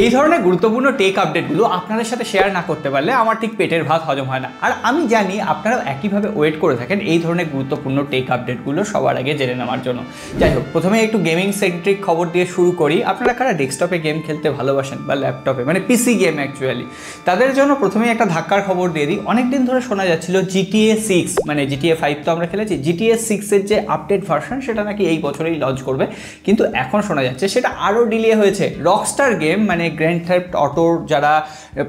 এই ধরনের গুরুত্বপূর্ণ টেক আপডেটগুলো আপনাদের সাথে শেয়ার না করতে পারলে আমার ঠিক পেটের ভাত হজম হয় না। আর আমি জানি আপনারাও একইভাবে ওয়েট করে থাকেন এই ধরনের গুরুত্বপূর্ণ টেক আপডেটগুলো সবার আগে জেনে নেওয়ার জন্য। যাই হোক, প্রথমে একটু গেমিং সেন্ট্রিক খবর দিয়ে শুরু করি। আপনারা কারা ডেস্কটপে গেম খেলতে ভালোবাসেন বা ল্যাপটপে, মানে পিসি গেম অ্যাকচুয়ালি, তাদের জন্য প্রথমেই একটা ধাক্কার খবর দিয়ে দিই। অনেকদিন ধরে শোনা যাচ্ছিল GTA 6, মানে GTA 5 তো আমরা খেলেছি, GTA 6-এর যে আপডেট ভার্সন সেটা নাকি এই বছরেই লঞ্চ করবে, কিন্তু এখন শোনা যাচ্ছে সেটা আরও ডিলে হয়েছে। রকস্টার গেম মানে গ্র্যান্ড থেফট অটোর যারা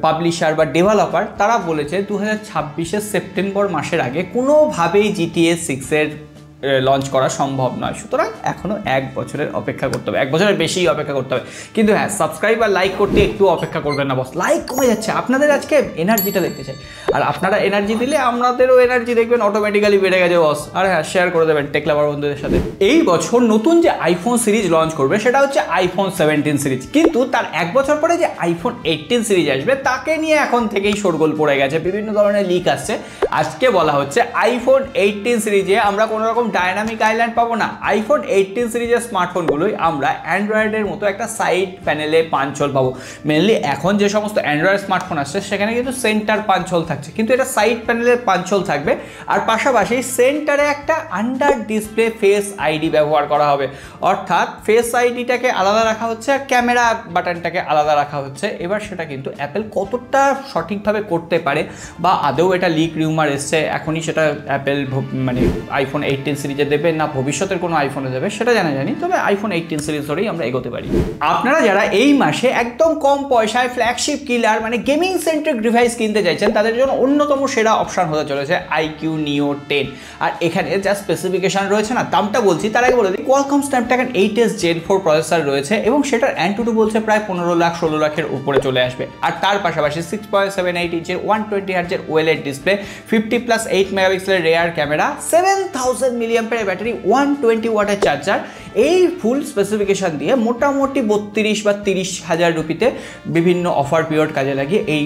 পাবলিশার বা ডেভেলপার তারা বলেছে 2026-এর সেপ্টেম্বর মাসের আগে কোনোভাবেই GTA 6-এর লঞ্চ করা সম্ভব নয়। সুতরাং এখনও 1 বছরের অপেক্ষা করতে হবে, 1 বছরের বেশি অপেক্ষা করতে হবে। কিন্তু হ্যাঁ, সাবস্ক্রাইব আর লাইক করতে একটু অপেক্ষা করবেন না বস, লাইক কমে যাচ্ছে। আপনাদের আজকে এনার্জিটা দেখতে চাই, আর আপনারা এনার্জি দিলে আমাদেরও এনার্জি দেখবেন অটোমেটিক্যালি বেড়ে গেছে বস। আর হ্যাঁ, শেয়ার করে দেবেন টেক লাভার বন্ধুদের সাথে। এই বছর নতুন যে আইফোন সিরিজ লঞ্চ করবে সেটা হচ্ছে আইফোন 17 সিরিজ, কিন্তু তার 1 বছর পরে যে আইফোন 18 সিরিজ আসবে তাকে নিয়ে এখন থেকেই শোরগোল পড়ে গেছে, বিভিন্ন ধরনের লিক আসছে। আজকে বলা হচ্ছে আইফোন 18 সিরিজে আমরা কোনো রকম ডায়নামিক আইল্যান্ড পাবো না। আইফোন 18 সিরিজের স্মার্টফোনগুলোই আমরা অ্যান্ড্রয়েডের মতো একটা সাইড প্যানেলে পাঞ্চল পাবো। মেনলি এখন যে সমস্ত অ্যান্ড্রয়েড স্মার্টফোন আসছে সেখানে কিন্তু সেন্টার পাঞ্চল থাকছে, কিন্তু এটা সাইড প্যানেলের পাঞ্চল থাকবে। আর পাশাপাশি সেন্টারে একটা আন্ডার ডিসপ্লে ফেস আইডি ব্যবহার করা হবে, অর্থাৎ ফেস আইডিটাকে আলাদা রাখা হচ্ছে আর ক্যামেরা বাটনটাকে আলাদা রাখা হচ্ছে। এবার সেটা কিন্তু অ্যাপেল কতটা সঠিকভাবে করতে পারে বা আদৌ এটা লিক রিউমার এসছে, এখনই সেটা অ্যাপেল মানে আইফোন 18 সিরিজে দেবে না ভবিষ্যতের কোনো আইফোনে দেবে সেটা জানি, তবে আইফোন 18 সিরিজ ধরেই আমরা এগোতে পারি। আপনারা যারা এই মাসে একদম কম পয়সায় ফ্ল্যাগশিপ কিলার মানে গেমিং সেন্ট্রিক ডিভাইস কিনতে চাইছেন তাদের জন্য অন্যতম সেরা অপশন হতে চলেছে IQ Neo 10। আর এখানে যা স্পেসিফিকেশন রয়েছে না, দামটা বলছি তার আগে বলে দিই। Qualcomm Snapdragon 8s Gen 4 processor রয়েছে এবং সেটার AnTuTu বলছে প্রায় 15 লাখ 16 লাখের উপরে চলে আসবে। আর তার পাশাপাশি 6.78 ইঞ্চের 120 হার্টজের OLED ডিসপ্লে, 50+8 মেগাপিক্সেলের রেয়ার ক্যামেরা, 7000 মিলিঅ্যাম্পিয়ার ব্যাটারি, 120 ওয়াটের চার্জার। এই ফুল স্পেসিফিকেশন দিয়ে মোটামুটি 32 বা 30 হাজার রুপিতে বিভিন্ন অফার পিরিয়ড কাজে লাগিয়ে এই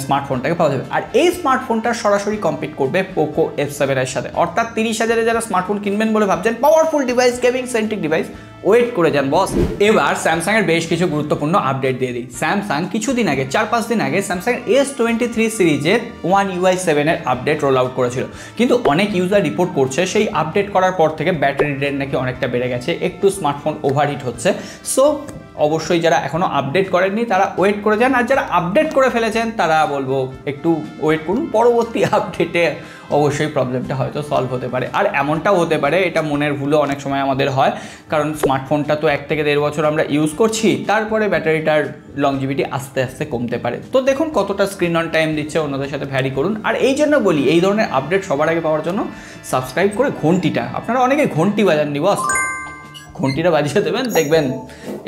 স্মার্টফোনটাকে পাওয়া যাবে। আর এই স্মার্টফোনটা সরাসরি কম্পিট করবে পোকো F7 এর সাথে, অর্থাৎ 30,000-এ যারা স্মার্টফোন কিনবেন বলে ভাবছেন, powerful device, gaming centric device, wait করে যান বস। এবার স্যামসাংয়ের বেশ কিছু গুরুত্বপূর্ণ আপডেট দিয়ে দিই। স্যামসাং কিছুদিন আগে 4-5 দিন আগে স্যামসাংয়ের S23 সিরিজের One UI 7 এর আপডেট রোল আউট করেছিল, কিন্তু অনেক ইউজার রিপোর্ট করছে সেই আপডেট করার পর থেকে ব্যাটারি ড্রেন নাকি অনেকটা বেড়ে গেছে, একটু স্মার্টফোন ওভারহিট হচ্ছে। সো অবশ্যই যারা এখনও আপডেট করেননি তারা ওয়েট করে যান, আর যারা আপডেট করে ফেলেছেন তারা বলবো একটু ওয়েট করুন, পরবর্তী আপডেটে অবশ্যই প্রবলেমটা হয়তো সলভ হতে পারে। আর এমনটাও হতে পারে, এটা মনের ভুলও অনেক সময় আমাদের হয়, কারণ স্মার্টফোনটা তো 1 থেকে 1.5 বছর আমরা ইউজ করছি, তারপরে ব্যাটারিটার লংজিভিটি আস্তে আস্তে কমতে পারে। তো দেখুন কতটা স্ক্রিন অন টাইম দিচ্ছে, অন্যদের সাথে ভ্যারি করুন। আর এই জন্য বলি, এই ধরনের আপডেট সবার আগে পাওয়ার জন্য সাবস্ক্রাইব করে ঘন্টিটা, আপনারা অনেকে ঘন্টি বাজাননি বস, ঘন্টিটা বাজিয়ে দেবেন, দেখবেন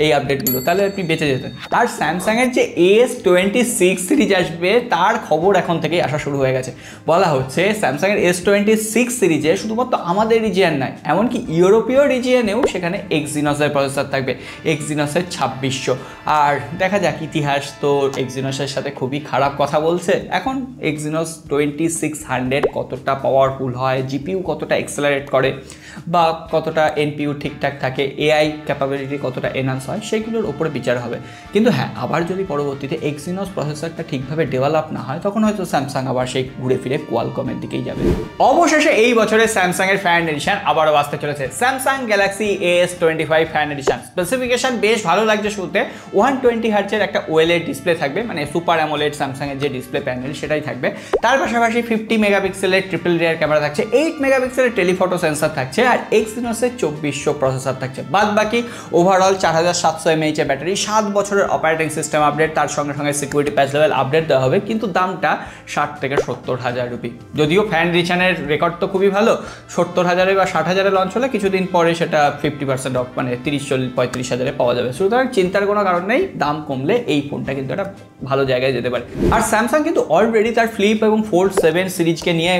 এই আপডেটগুলো, তাহলে আপনি বেঁচে যেতেন। আর স্যামসাংয়ের যে S26 সিরিজ আসবে তার খবর এখন থেকেই আসা শুরু হয়ে গেছে। বলা হচ্ছে স্যামসাংয়ের S26 সিরিজে শুধুমাত্র আমাদের রিজিয়ন নয়, এমনকি ইউরোপীয় রিজিয়নেও সেখানে Exynos-এর প্রসেসর থাকবে, Exynos-এর 2600। আর দেখা যাক, ইতিহাস তো Exynos-এর সাথে খুবই খারাপ কথা বলছে। এখন Exynos 2600 কতটা পাওয়ারফুল হয়, জিপিইউ কতটা এক্সেলারেট করে বা কতটা NPU ঠিকঠাক থাকে, AI ক্যাপাবিলিটি কতটা এনহান্স হয়, সেইগুলোর উপরে বিচার হবে। কিন্তু হ্যাঁ, আবার যদি পরবর্তীতে Exynos প্রসেসরটা ঠিকভাবে ডেভেলপ না হয় তখন হয়তো স্যামসাং আবার সেই ঘুরে ফিরে কোয়ালকমের দিকেই যাবে। অবশেষে এই বছরে স্যামসাংয়ের ফ্যান এডিশন আবারও আসতে চলেছে, Samsung Galaxy S25 fan addition. Specification বেশ ভালো লাগছে শুরুতে, 120 হার্টজের একটা OLED ডিসপ্লে থাকবে, মানে সুপার অ্যামোলেড স্যামসাংয়ের যে ডিসপ্লে প্যানেল সেটাই থাকবে। তার পাশাপাশি 50 মেগাপিক্সেলের ট্রিপল রিয়ার ক্যামেরা থাকছে, 8 মেগাপিক্সেলের টেলিফটো সেন্সর থাকছে, আর Exynos-এর 2400 প্রসেসর থাকছে। বাদ বাকি ওভারঅল 4700 mAh এর ব্যাটারি, 7 বছরের অপারেটিং সিস্টেম আপডেট, তার সঙ্গে সঙ্গে সিকিউরিটি প্যাচ লেভেল আপডেট দেওয়া হবে, কিন্তু দামটা 60 থেকে 70 হাজার রুপি। যদিও ফ্যান এডিশনের রেকর্ড তো খুবই ভালো, 70,000 বা 60,000 লঞ্চ হলে কিছুদিন পরে সেটা 50% অফ, মানে 30-35 হাজারে পাওয়া যাবে। সুতরাং চিন্তার কোনো কারণ নেই, দাম কমলে এই ফোনটা কিন্তু একটা ভালো জায়গায় যেতে পারে। আর স্যামসাং কিন্তু অলরেডি তার ফ্লিপ এবং ফোল্ড 7 সিরিজকে নিয়ে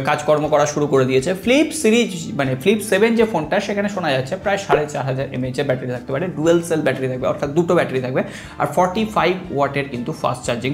কাজকর্ম করা শুরু করে দিয়েছে। ফ্লিপ সিরিজ মানে ফ্লিপ 7 যে ফোনটা, সেখানে শোনা যাচ্ছে প্রায় 4500 mAh ব্যাটারি থাকতে পারে, ডুয়েল সেল ব্যাটারি থাকবে, অর্থাৎ দুটো ব্যাটারি থাকবে, আর 45 ওয়াটের কিন্তু ফাস্ট চার্জিং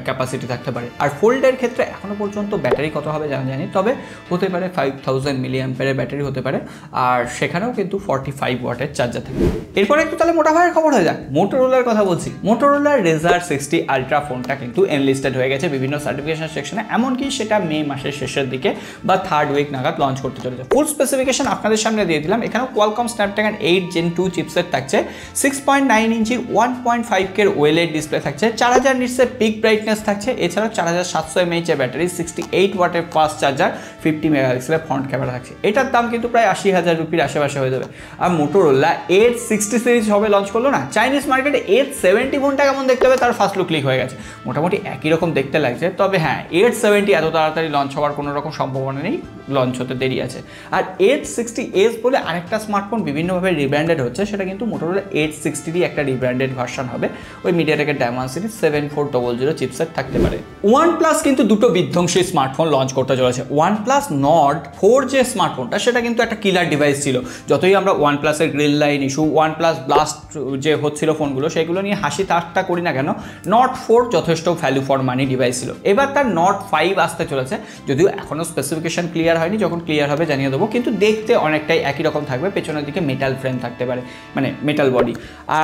ক্যাপাসিটি থাকতে পারে। আর ফোল্ডের ক্ষেত্রে এখনও পর্যন্ত ব্যাটারি কত হবে জানি, তবে হতে পারে 5000 মিলি অ্যাম্পিয়ারের ব্যাটারি হতে পারে, আর সেখানেও কিন্তু 45 ওয়াটের চার্জার থাকবে। এরপরে একটু তাহলে মোটা ভাইয়ের খবর হয়ে যাক, মোটোরোলার কথা বলছি। মোটোরোলার রেজার 60 আলট্রা ফোনটা কিন্তু এনলিস্টেড হয়ে গেছে বিভিন্ন সার্টিফিকেশন সেকশনে, এমনকি সেটা মে মাসের শেষের দিকে বা 3rd উইক নাগাদ লঞ্চ করতে চলেছে। ফুল স্পেসিফিকেশন আপনাদের সামনে দিয়ে দিলাম। এখানেও কোয়ালকম স্ন্যাপড্রাগন 8 Gen 2 চিপসেট থাকছে, 6.9 ইঞ্চি 1.5K ওয়েলেড ডিসপ্লে থাকছে, 4000 নিটসের পিক ব্রাইটনেস থাকছে, এছাড়াও 4700 mAh এর ব্যাটারি, 68 ওয়াটের ফাস্ট চার্জার, 50 মেগাপিক্সেলের ফ্রন্ট ক্যামেরা থাকছে। এটার দাম কিন্তু প্রায় 80,000 রুপির আশেপাশে হয়ে যাবে। আর মোটোরোলা 860 সিরিজ হবে লঞ্চ করলো না, চাইনিজ মার্কেটে 870 ফোনটা কেমন দেখতে হবে তার ফার্স্ট লুক লিক হয়ে গেছে, মোটামুটি একই রকম দেখতে লাগছে। তবে হ্যাঁ, 870 এত তাড়াতাড়ি লঞ্চ হওয়ার কোনো রকম সম্ভাবনা নেই, লঞ্চ হতে দেরি আছে। আর 860s বলে আরেকটা স্মার্টফোন বিভিন্নভাবে রিব্র্যান্ডেড হচ্ছে, সেটা কিন্তু মোটোরোলা 860 একটা রিব্র্যান্ডেড ভার্সন হবে, ওই মিডিয়াটেকের ডায়মন্ডসিটি 7400 চিপসেট থাকতে পারে। OnePlus কিন্তু দুটো বিধ্বংসী স্মার্টফোন লঞ্চ করতে চলেছে। OnePlus Nord 4 যে স্মার্টফোনটা, সেটা কিন্তু একটা কিলার ডিভাইস ছিল। যতই আমরা OnePlus-এর green line issue, OnePlus blast যে হচ্ছিল ফোনগুলো, সেগুলো নিয়ে হাসি ঠাট্টা করি না কেন, Nord 4 যথেষ্ট ভ্যালু ফর মানি ডিভাইস ছিল। এবার তার Nord 5 আসতে চলেছে, যদিও এখনও স্পেসিফিকেশন ক্লিয়ার হয়নি, যখন ক্লিয়ার হবে জানিয়ে দেবো, কিন্তু দেখতে অনেকটাই একই রকম থাকবে, পেছনের দিকে মেটাল ফ্রেম থাকতে পারে, মানে মেটাল বডি।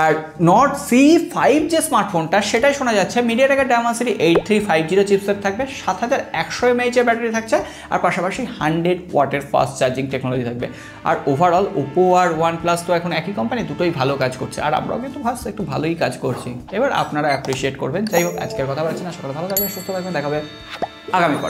আর Nord C5 যে স্মার্টফোনটা, সেটাই শোনা যাচ্ছে মিডিয়াটেকের ডায়মন্ডসিটি 8350 চিপসেট থাকবে, 7100 mAh এর ব্যাটারি থাকছে, আর পাশাপাশি 100 ওয়াটের ফাস্ট চার্জিং টেকনোলজি থাকবে। আর ওভারঅল ওপো আর OnePlus তো এখন একই কোম্পানি, দুটোই ভালো কাজ করছে, আর আমরাও কিন্তু ফার্স্ট একটু ভালোই কাজ করছি। এবার আপনারা অ্যাপ্রিসিয়েট করবেন। যাই হোক, আজকের কথা বলছি না, সকালে ভালো থাকবেন, সুস্থ থাকবেন, দেখাবে আগামী পর্বে।